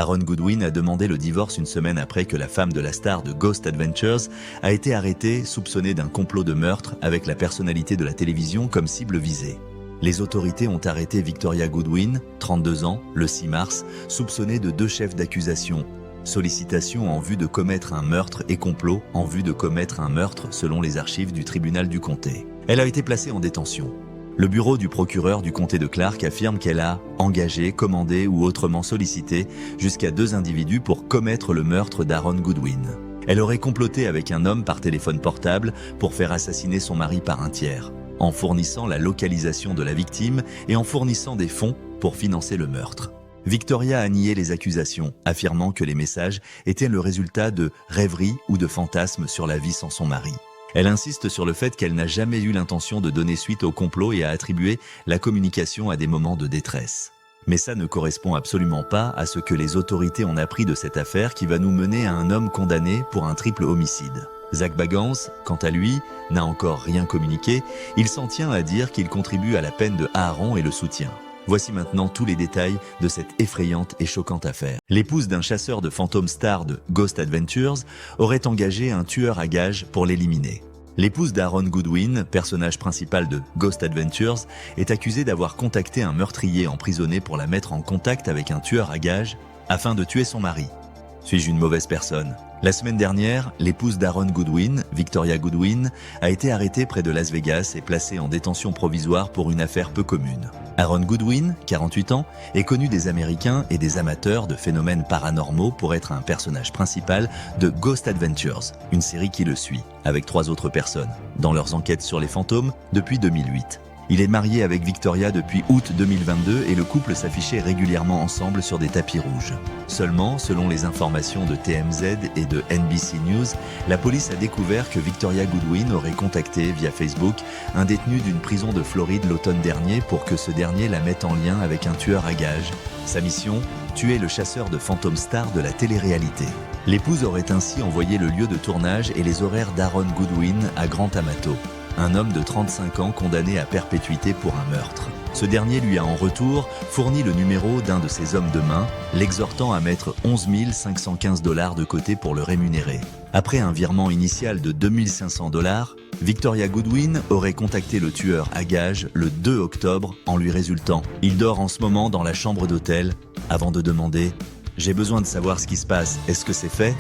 Aaron Goodwin a demandé le divorce une semaine après que la femme de la star de Ghost Adventures a été arrêtée, soupçonnée d'un complot de meurtre avec la personnalité de la télévision comme cible visée. Les autorités ont arrêté Victoria Goodwin, 32 ans, le 6 mars, soupçonnée de 2 chefs d'accusation. Sollicitation en vue de commettre un meurtre et complot en vue de commettre un meurtre selon les archives du tribunal du comté. Elle a été placée en détention. Le bureau du procureur du comté de Clark affirme qu'elle a engagé, commandé ou autrement sollicité jusqu'à 2 individus pour commettre le meurtre d'Aaron Goodwin. Elle aurait comploté avec un homme par téléphone portable pour faire assassiner son mari par un tiers, en fournissant la localisation de la victime et en fournissant des fonds pour financer le meurtre. Victoria a nié les accusations, affirmant que les messages étaient le résultat de rêveries ou de fantasmes sur la vie sans son mari. Elle insiste sur le fait qu'elle n'a jamais eu l'intention de donner suite au complot et a attribué la communication à des moments de détresse. Mais ça ne correspond absolument pas à ce que les autorités ont appris de cette affaire qui va nous mener à un homme condamné pour un triple homicide. Zach Bagans, quant à lui, n'a encore rien communiqué. Il s'en tient à dire qu'il contribue à la peine de Aaron et le soutient. Voici maintenant tous les détails de cette effrayante et choquante affaire. L'épouse d'un chasseur de fantômes star de Ghost Adventures aurait engagé un tueur à gages pour l'éliminer. L'épouse d'Aaron Goodwin, personnage principal de Ghost Adventures, est accusée d'avoir contacté un meurtrier emprisonné pour la mettre en contact avec un tueur à gages afin de tuer son mari. Suis-je une mauvaise personne ? La semaine dernière, l'épouse d'Aaron Goodwin, Victoria Goodwin, a été arrêtée près de Las Vegas et placée en détention provisoire pour une affaire peu commune. Aaron Goodwin, 48 ans, est connu des Américains et des amateurs de phénomènes paranormaux pour être un personnage principal de Ghost Adventures, une série qui le suit, avec 3 autres personnes, dans leurs enquêtes sur les fantômes depuis 2008. Il est marié avec Victoria depuis août 2022 et le couple s'affichait régulièrement ensemble sur des tapis rouges. Seulement, selon les informations de TMZ et de NBC News, la police a découvert que Victoria Goodwin aurait contacté via Facebook un détenu d'une prison de Floride l'automne dernier pour que ce dernier la mette en lien avec un tueur à gages. Sa mission ? Tuer le chasseur de fantômes stars de la télé-réalité. L'épouse aurait ainsi envoyé le lieu de tournage et les horaires d'Aaron Goodwin à Grand Amato, un homme de 35 ans condamné à perpétuité pour un meurtre. Ce dernier lui a en retour fourni le numéro d'un de ses hommes de main, l'exhortant à mettre 11 515 $ de côté pour le rémunérer. Après un virement initial de 2 500 $, Victoria Goodwin aurait contacté le tueur à gages le 2 octobre en lui résultant « Il dort en ce moment dans la chambre d'hôtel » avant de demander « J'ai besoin de savoir ce qui se passe, est-ce que c'est fait ?»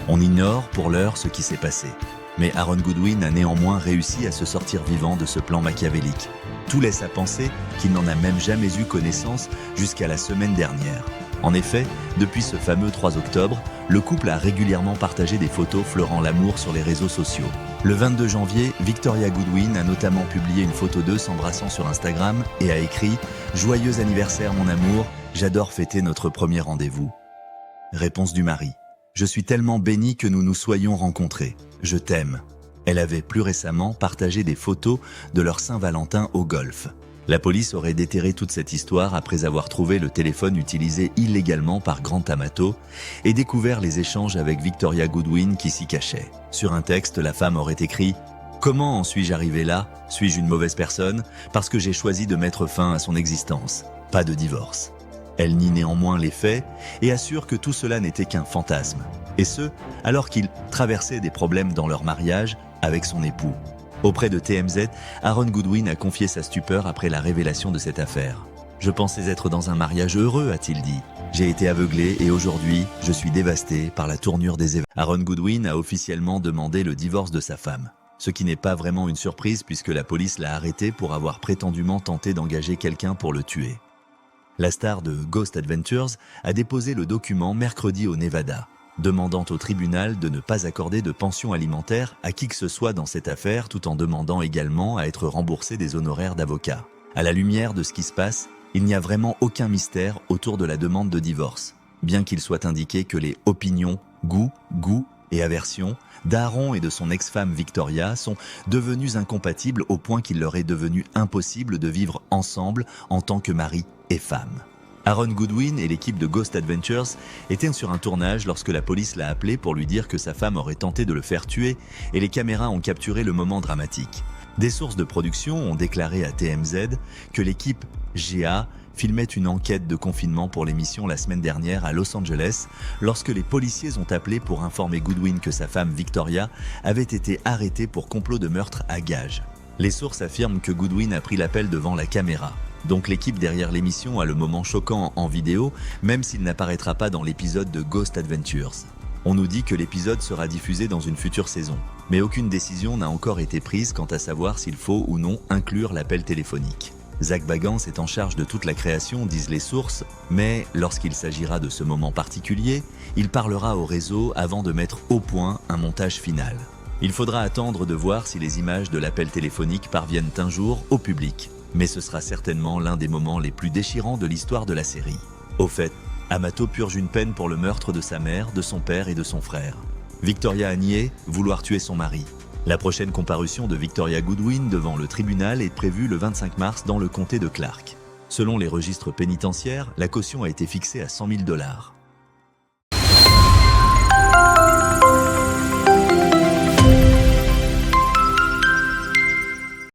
On ignore pour l'heure ce qui s'est passé. Mais Aaron Goodwin a néanmoins réussi à se sortir vivant de ce plan machiavélique. Tout laisse à penser qu'il n'en a même jamais eu connaissance jusqu'à la semaine dernière. En effet, depuis ce fameux 3 octobre, le couple a régulièrement partagé des photos fleurant l'amour sur les réseaux sociaux. Le 22 janvier, Victoria Goodwin a notamment publié une photo d'eux s'embrassant sur Instagram et a écrit « Joyeux anniversaire mon amour, j'adore fêter notre premier rendez-vous ». Réponse du mari. « Je suis tellement bénie que nous nous soyons rencontrés. Je t'aime. » Elle avait plus récemment partagé des photos de leur Saint-Valentin au golf. La police aurait déterré toute cette histoire après avoir trouvé le téléphone utilisé illégalement par Grand Amato et découvert les échanges avec Victoria Goodwin qui s'y cachait. Sur un texte, la femme aurait écrit « Comment en suis-je arrivé là ? Suis-je une mauvaise personne ? Parce que j'ai choisi de mettre fin à son existence. Pas de divorce. » Elle nie néanmoins les faits et assure que tout cela n'était qu'un fantasme. Et ce, alors qu'ils traversaient des problèmes dans leur mariage avec son époux. Auprès de TMZ, Aaron Goodwin a confié sa stupeur après la révélation de cette affaire. « Je pensais être dans un mariage heureux, a-t-il dit. J'ai été aveuglé et aujourd'hui, je suis dévasté par la tournure des événements. » Aaron Goodwin a officiellement demandé le divorce de sa femme. Ce qui n'est pas vraiment une surprise puisque la police l'a arrêté pour avoir prétendument tenté d'engager quelqu'un pour le tuer. La star de Ghost Adventures a déposé le document mercredi au Nevada, demandant au tribunal de ne pas accorder de pension alimentaire à qui que ce soit dans cette affaire tout en demandant également à être remboursé des honoraires d'avocat. À la lumière de ce qui se passe, il n'y a vraiment aucun mystère autour de la demande de divorce, bien qu'il soit indiqué que les opinions, goûts et aversions d'Aaron et de son ex-femme Victoria sont devenues incompatibles au point qu'il leur est devenu impossible de vivre ensemble en tant que mari et femme. Aaron Goodwin et l'équipe de Ghost Adventures étaient sur un tournage lorsque la police l'a appelé pour lui dire que sa femme aurait tenté de le faire tuer et les caméras ont capturé le moment dramatique. Des sources de production ont déclaré à TMZ que l'équipe GA filmait une enquête de confinement pour l'émission la semaine dernière à Los Angeles lorsque les policiers ont appelé pour informer Goodwin que sa femme Victoria avait été arrêtée pour complot de meurtre à gages. Les sources affirment que Goodwin a pris l'appel devant la caméra. Donc l'équipe derrière l'émission a le moment choquant en vidéo, même s'il n'apparaîtra pas dans l'épisode de Ghost Adventures. On nous dit que l'épisode sera diffusé dans une future saison, mais aucune décision n'a encore été prise quant à savoir s'il faut ou non inclure l'appel téléphonique. Zach Bagans est en charge de toute la création, disent les sources, mais lorsqu'il s'agira de ce moment particulier, il parlera au réseau avant de mettre au point un montage final. Il faudra attendre de voir si les images de l'appel téléphonique parviennent un jour au public, mais ce sera certainement l'un des moments les plus déchirants de l'histoire de la série. Au fait, Amato purge une peine pour le meurtre de sa mère, de son père et de son frère. Victoria a nié vouloir tuer son mari. La prochaine comparution de Victoria Goodwin devant le tribunal est prévue le 25 mars dans le comté de Clark. Selon les registres pénitentiaires, la caution a été fixée à $100 000.